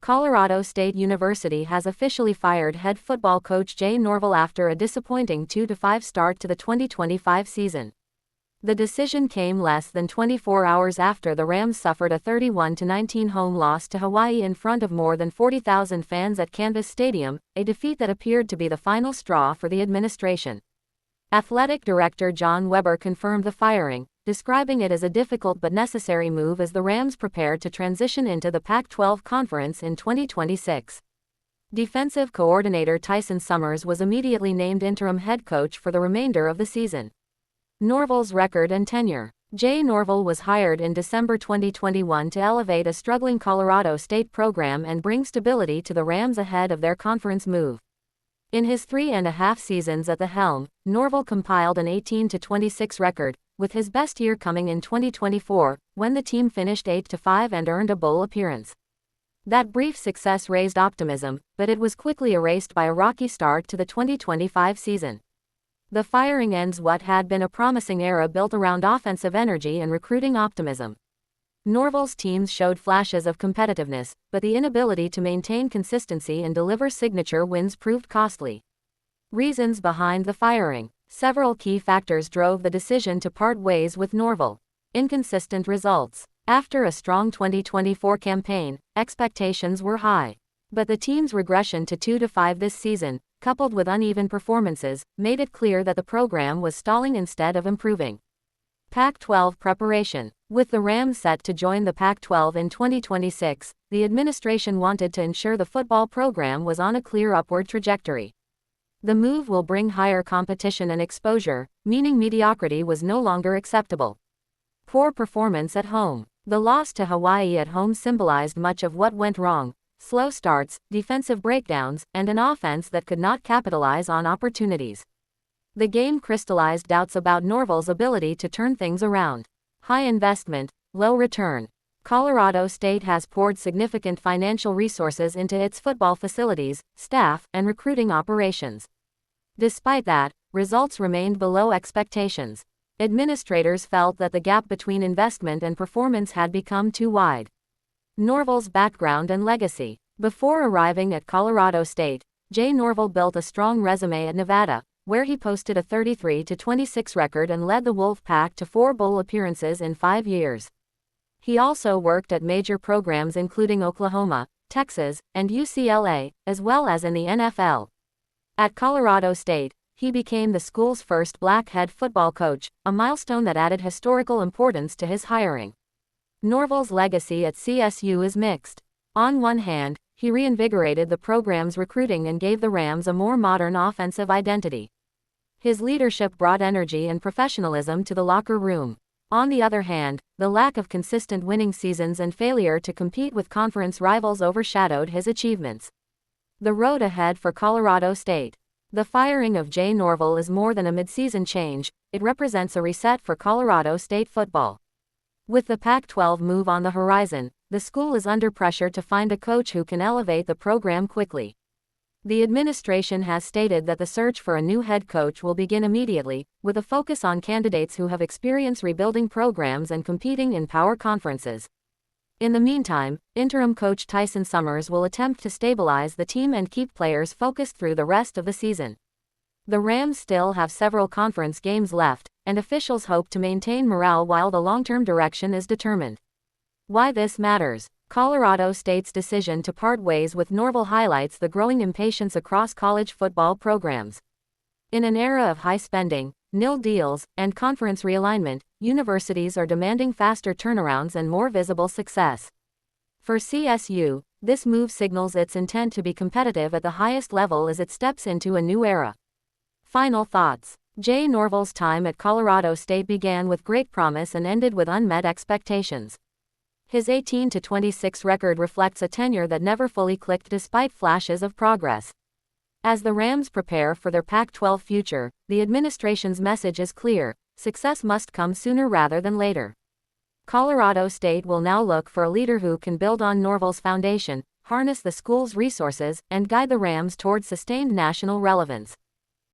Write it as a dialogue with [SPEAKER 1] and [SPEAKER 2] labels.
[SPEAKER 1] Colorado State University has officially fired head football coach Jay Norvell after a disappointing 2-5 start to the 2025 season. The decision came less than 24 hours after the Rams suffered a 31-19 home loss to Hawaii in front of more than 40,000 fans at Canvas Stadium, a defeat that appeared to be the final straw for the administration. Athletic Director John Weber confirmed the firing, describing it as a difficult but necessary move as the Rams prepared to transition into the Pac-12 Conference in 2026. Defensive coordinator Tyson Summers was immediately named interim head coach for the remainder of the season. Norvell's record and tenure. Jay Norvell was hired in December 2021 to elevate a struggling Colorado State program and bring stability to the Rams ahead of their conference move. In his 3.5 seasons at the helm, Norvell compiled an 18-26 record, with his best year coming in 2024, when the team finished 8-5 and earned a bowl appearance. That brief success raised optimism, but it was quickly erased by a rocky start to the 2025 season. The firing ends what had been a promising era built around offensive energy and recruiting optimism. Norvell's teams showed flashes of competitiveness, but the inability to maintain consistency and deliver signature wins proved costly. Reasons behind the firing. Several key factors drove the decision to part ways with Norvell. Inconsistent results. After a strong 2024 campaign, expectations were high. But the team's regression to 2-5 this season, coupled with uneven performances, made it clear that the program was stalling instead of improving. Pac-12 preparation. With the Rams set to join the Pac-12 in 2026, the administration wanted to ensure the football program was on a clear upward trajectory. The move will bring higher competition and exposure, meaning mediocrity was no longer acceptable. Poor performance at home. The loss to Hawaii at home symbolized much of what went wrong: slow starts, defensive breakdowns, and an offense that could not capitalize on opportunities. The game crystallized doubts about Norvell's ability to turn things around. High investment, low return. Colorado State has poured significant financial resources into its football facilities, staff, and recruiting operations. Despite that, results remained below expectations. Administrators felt that the gap between investment and performance had become too wide. Norvell's background and legacy. Before arriving at Colorado State, Jay Norvell built a strong resume at Nevada, where he posted a 33-26 record and led the Wolfpack to 4 bowl appearances in 5 years. He also worked at major programs including Oklahoma, Texas, and UCLA, as well as in the NFL. At Colorado State, he became the school's first black head football coach, a milestone that added historical importance to his hiring. Norvell's legacy at CSU is mixed. On one hand, he reinvigorated the program's recruiting and gave the Rams a more modern offensive identity. His leadership brought energy and professionalism to the locker room. On the other hand, the lack of consistent winning seasons and failure to compete with conference rivals overshadowed his achievements. The road ahead for Colorado State. The firing of Jay Norvell is more than a midseason change, it represents a reset for Colorado State football. With the Pac-12 move on the horizon, the school is under pressure to find a coach who can elevate the program quickly. The administration has stated that the search for a new head coach will begin immediately, with a focus on candidates who have experience rebuilding programs and competing in power conferences. In the meantime, interim coach Tyson Summers will attempt to stabilize the team and keep players focused through the rest of the season. The Rams still have several conference games left, and officials hope to maintain morale while the long-term direction is determined. Why this matters. Colorado State's decision to part ways with Norvell highlights the growing impatience across college football programs. In an era of high spending, nil deals, and conference realignment, universities are demanding faster turnarounds and more visible success. For CSU, this move signals its intent to be competitive at the highest level as it steps into a new era. Final thoughts. Jay Norvell's time at Colorado State began with great promise and ended with unmet expectations. His 18-26 record reflects a tenure that never fully clicked despite flashes of progress. As the Rams prepare for their Pac-12 future, the administration's message is clear: success must come sooner rather than later. Colorado State will now look for a leader who can build on Norvell's foundation, harness the school's resources, and guide the Rams toward sustained national relevance.